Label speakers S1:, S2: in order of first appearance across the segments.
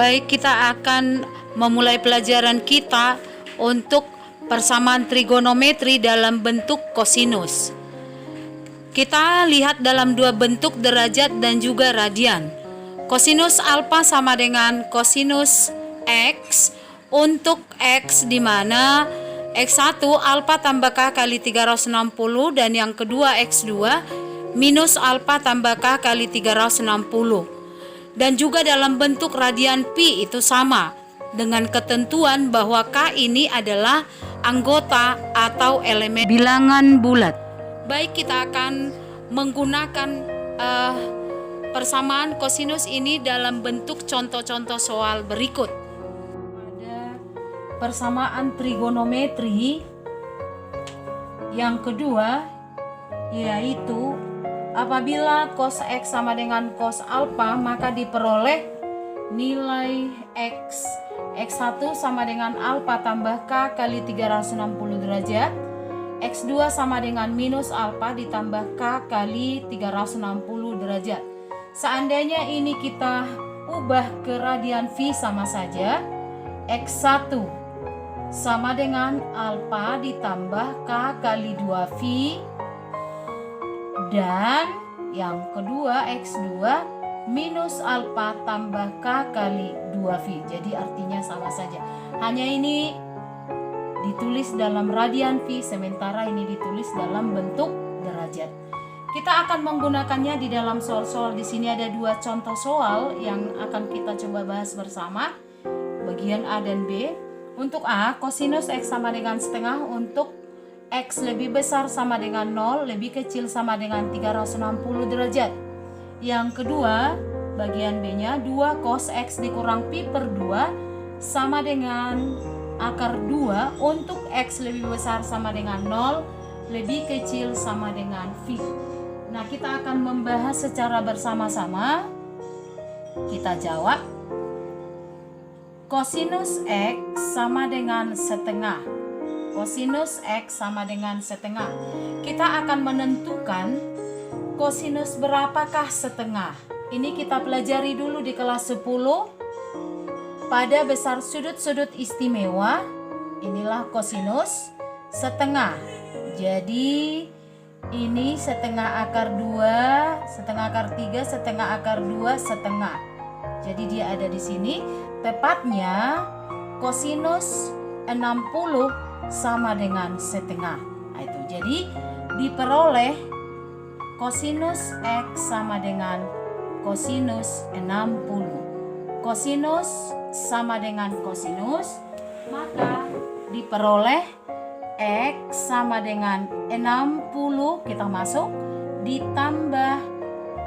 S1: Baik, kita akan memulai pelajaran kita untuk persamaan trigonometri dalam bentuk kosinus. Kita lihat dalam dua bentuk, derajat dan juga radian. Kosinus alfa sama dengan kosinus X untuk X di mana X1 alfa tambah K kali 360 dan yang kedua X2 minus alfa tambah K kali 360. Dan juga dalam bentuk radian pi itu sama dengan ketentuan bahwa K ini adalah anggota atau elemen bilangan bulat. Baik, kita akan menggunakan persamaan kosinus ini dalam bentuk contoh-contoh soal berikut. Ada persamaan trigonometri yang kedua, yaitu apabila cos X sama dengan cos alfa, maka diperoleh nilai X1 sama dengan alfa tambah K kali 360 derajat, X2 sama dengan minus alfa ditambah K kali 360 derajat. Seandainya ini kita ubah ke radian V sama saja, X1 sama dengan alfa ditambah K kali 2V, dan yang kedua X2 minus alfa tambah K kali 2V. Jadi artinya sama saja, hanya ini ditulis dalam radian V, sementara ini ditulis dalam bentuk derajat. Kita akan menggunakannya di dalam soal-soal. Di sini ada dua contoh soal yang akan kita coba bahas bersama, bagian A dan B. Untuk A, kosinus X sama dengan setengah untuk X lebih besar sama dengan 0, lebih kecil sama dengan 360 derajat. Yang kedua, bagian B-nya 2 cos X dikurang pi per 2 sama dengan akar 2 untuk X lebih besar sama dengan 0, lebih kecil sama dengan V. Nah, kita akan membahas secara bersama-sama. Kita jawab. Kosinus X sama dengan setengah. Kosinus X sama dengan setengah. Kita akan menentukan kosinus berapakah setengah. Ini kita pelajari dulu di kelas 10. Pada besar sudut-sudut istimewa, inilah kosinus setengah. Jadi ini setengah akar 2, setengah akar 3, setengah akar 2, setengah. Jadi dia ada di sini. Tepatnya kosinus 60 sama dengan setengah. Nah, itu. Jadi diperoleh kosinus X sama dengan kosinus 60. Kosinus sama dengan kosinus, maka diperoleh X sama dengan 60, kita masuk, ditambah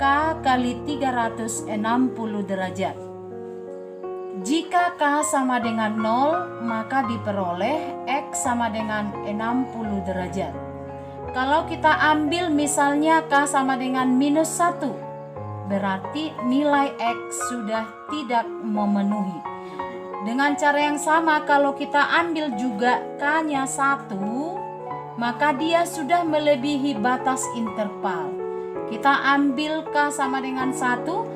S1: K kali 360 derajat. Jika K sama dengan 0, maka diperoleh X sama dengan 60 derajat. Kalau kita ambil misalnya K sama dengan minus 1, berarti nilai X sudah tidak memenuhi. Dengan cara yang sama, kalau kita ambil juga K-nya 1, maka dia sudah melebihi batas interval. Kita ambil K sama dengan 1,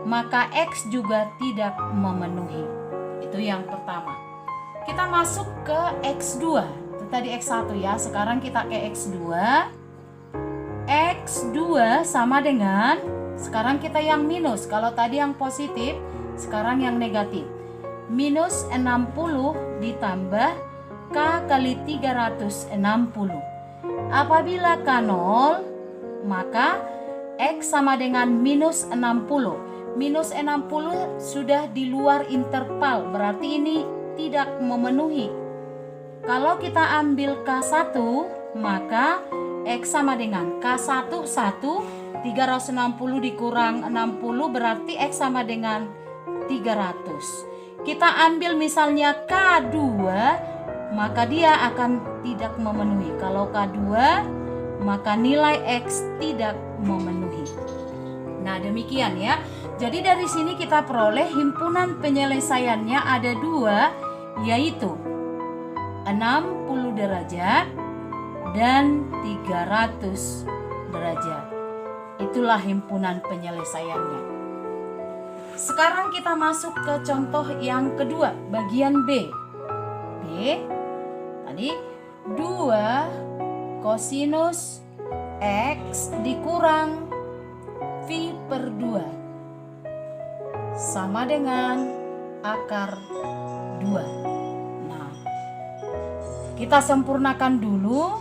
S1: maka X juga tidak memenuhi. Itu yang pertama. Kita masuk ke X2. Itu tadi X1 ya, sekarang kita ke X2. X2 sama dengan, sekarang kita yang minus. Kalau tadi yang positif, sekarang yang negatif. Minus 60 ditambah K kali 360. Apabila K 0, maka X sama dengan minus 60. Minus 60 sudah di luar interval, berarti ini tidak memenuhi. Kalau kita ambil K1, maka X sama dengan K1 1, 360 dikurang 60 berarti X sama dengan 300. Kita ambil misalnya K2, maka dia akan tidak memenuhi. Kalau K2, maka nilai X tidak memenuhi. Nah, demikian ya. Jadi dari sini kita peroleh himpunan penyelesaiannya ada dua, yaitu 60 derajat dan 300 derajat. Itulah himpunan penyelesaiannya. sekarang kita masuk ke contoh yang kedua, bagian B. Tadi 2 kosinus X dikurang V per 2 sama dengan akar 2. Nah, kita sempurnakan dulu.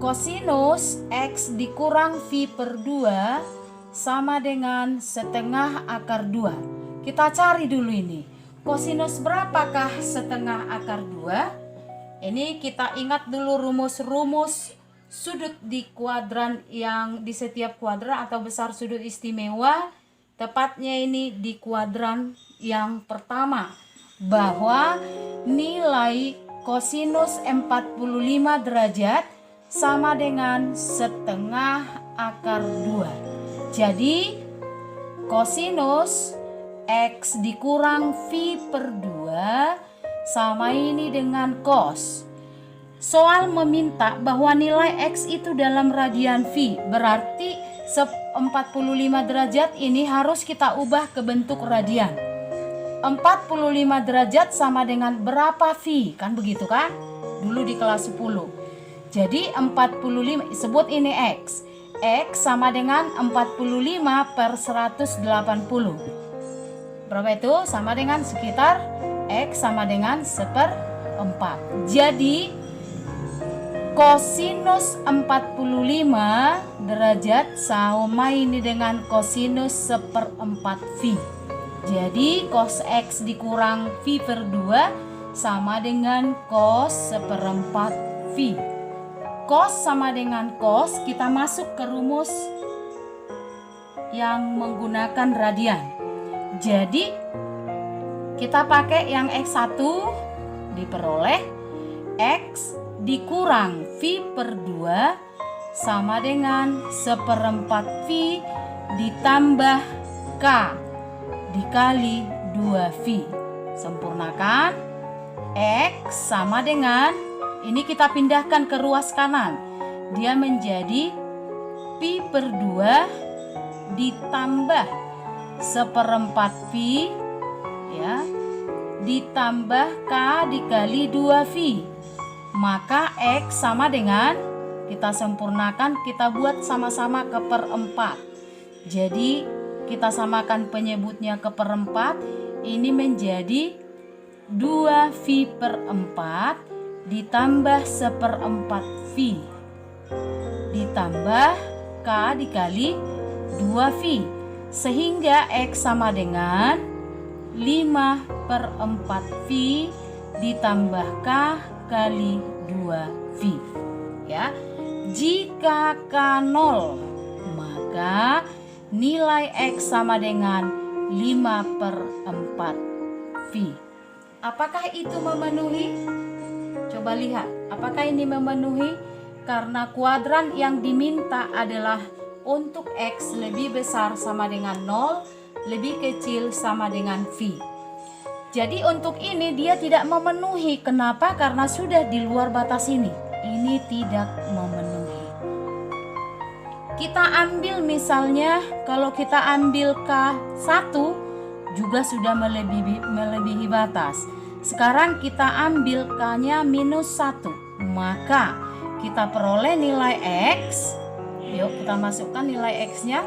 S1: Kosinus X dikurang V per 2 sama dengan setengah akar 2. Kita cari dulu ini. Kosinus berapakah setengah akar 2? Ini kita ingat dulu rumus-rumus sudut di kuadran yang di setiap kuadran atau besar sudut istimewa. Tepatnya ini di kuadran yang pertama. Bahwa nilai kosinus 45 derajat sama dengan setengah akar 2. Jadi kosinus X dikurang V per 2 sama ini dengan cos. Soal meminta bahwa nilai X itu dalam radian V. Berarti 45 derajat ini harus kita ubah ke bentuk radian. 45 derajat sama dengan berapa V? Kan begitu kan? Dulu di kelas 10. Jadi 45, sebut ini X. X sama dengan 45 per 180. Berapa itu? Sama dengan sekitar X sama dengan 1/4. Jadi kosinus 45 derajat sama ini dengan kosinus 1/4 V. Jadi cos X dikurang V per 2 sama dengan cos 1/4 V. Cos sama dengan cos, kita masuk ke rumus yang menggunakan radian. Jadi kita pakai yang X1 diperoleh X dikurang V per 2 sama dengan 1/4 V ditambah K dikali 2V. Sempurnakan. X sama dengan, ini kita pindahkan ke ruas kanan. Dia menjadi Pi per 2 ditambah 1/4 Pi ya, ditambah K dikali 2V. Maka X sama dengan, kita sempurnakan, kita buat sama-sama ke per 4. Jadi kita samakan penyebutnya ke per 4. Ini menjadi 2V per 4 ditambah 1/4 V ditambah K dikali 2V, sehingga X sama dengan 5/4 V ditambah K kali 2V ya. Jika K 0, maka nilai X sama dengan 5/4 V. Apakah itu memenuhi? Coba lihat, apakah ini memenuhi? Karena kuadran yang diminta adalah untuk X lebih besar sama dengan 0, lebih kecil sama dengan V. Jadi untuk ini dia tidak memenuhi. Kenapa? Karena sudah di luar batas ini. Ini tidak memenuhi. Kita ambil misalnya, kalau kita ambil K1 juga sudah melebihi batas. Sekarang kita ambil K-nya -1, maka kita peroleh nilai X. Yuk kita masukkan nilai X-nya.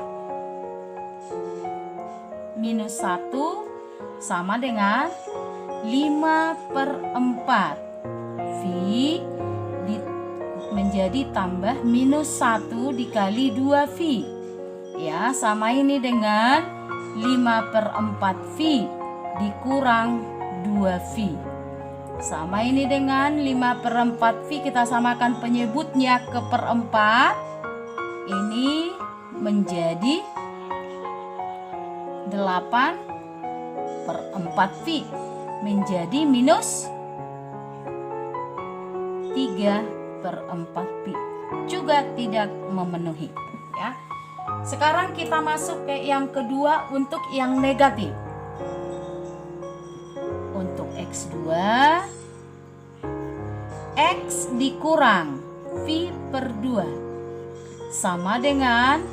S1: -1 sama dengan 5/4 V menjadi tambah -1 dikali 2V. Ya, sama ini dengan 5/4 V dikurang 2V. Sama ini dengan 5/4 V, kita samakan penyebutnya ke per 4. Ini menjadi 8/4 V menjadi -3/4 V. Juga tidak memenuhi ya. Sekarang kita masuk ke yang kedua untuk yang negatif. Untuk X2, X dikurang V per 2 sama dengan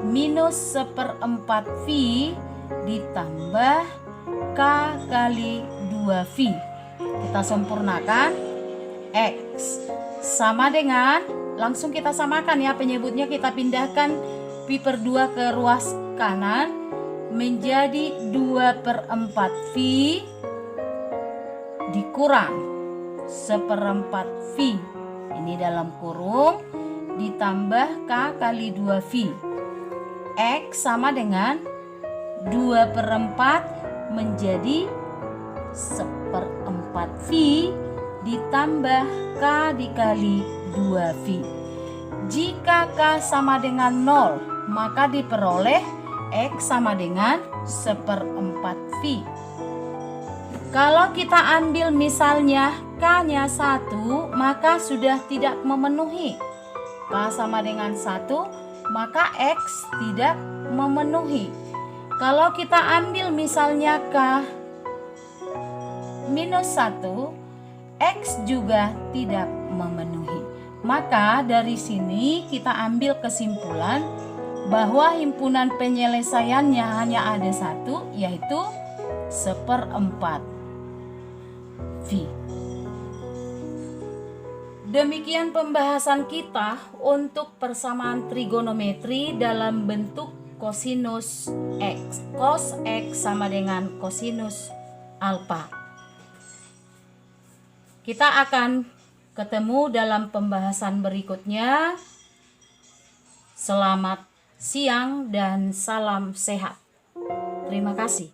S1: -1/4 V ditambah K kali 2V. Kita sempurnakan. X sama dengan, langsung kita samakan ya, penyebutnya kita pindahkan pi per 2 ke ruas kanan menjadi 2/4 V dikurang 1/4 V. Ini dalam kurung ditambah K kali 2V. X sama dengan 2/4 menjadi 1/4 V ditambah K dikali 2V. Jika K sama dengan 0, maka diperoleh X sama dengan 1/4 V. Kalau kita ambil misalnya K-nya 1, maka sudah tidak memenuhi. K sama dengan 1, maka X tidak memenuhi. Kalau kita ambil misalnya K minus 1, X juga tidak memenuhi. Maka dari sini kita ambil kesimpulan bahwa himpunan penyelesaiannya hanya ada satu, yaitu 1/4 V. Demikian pembahasan kita untuk persamaan trigonometri dalam bentuk kosinus X. Cos X sama dengan kosinus alfa. Kita akan ketemu dalam pembahasan berikutnya. Selamat siang dan salam sehat. Terima kasih.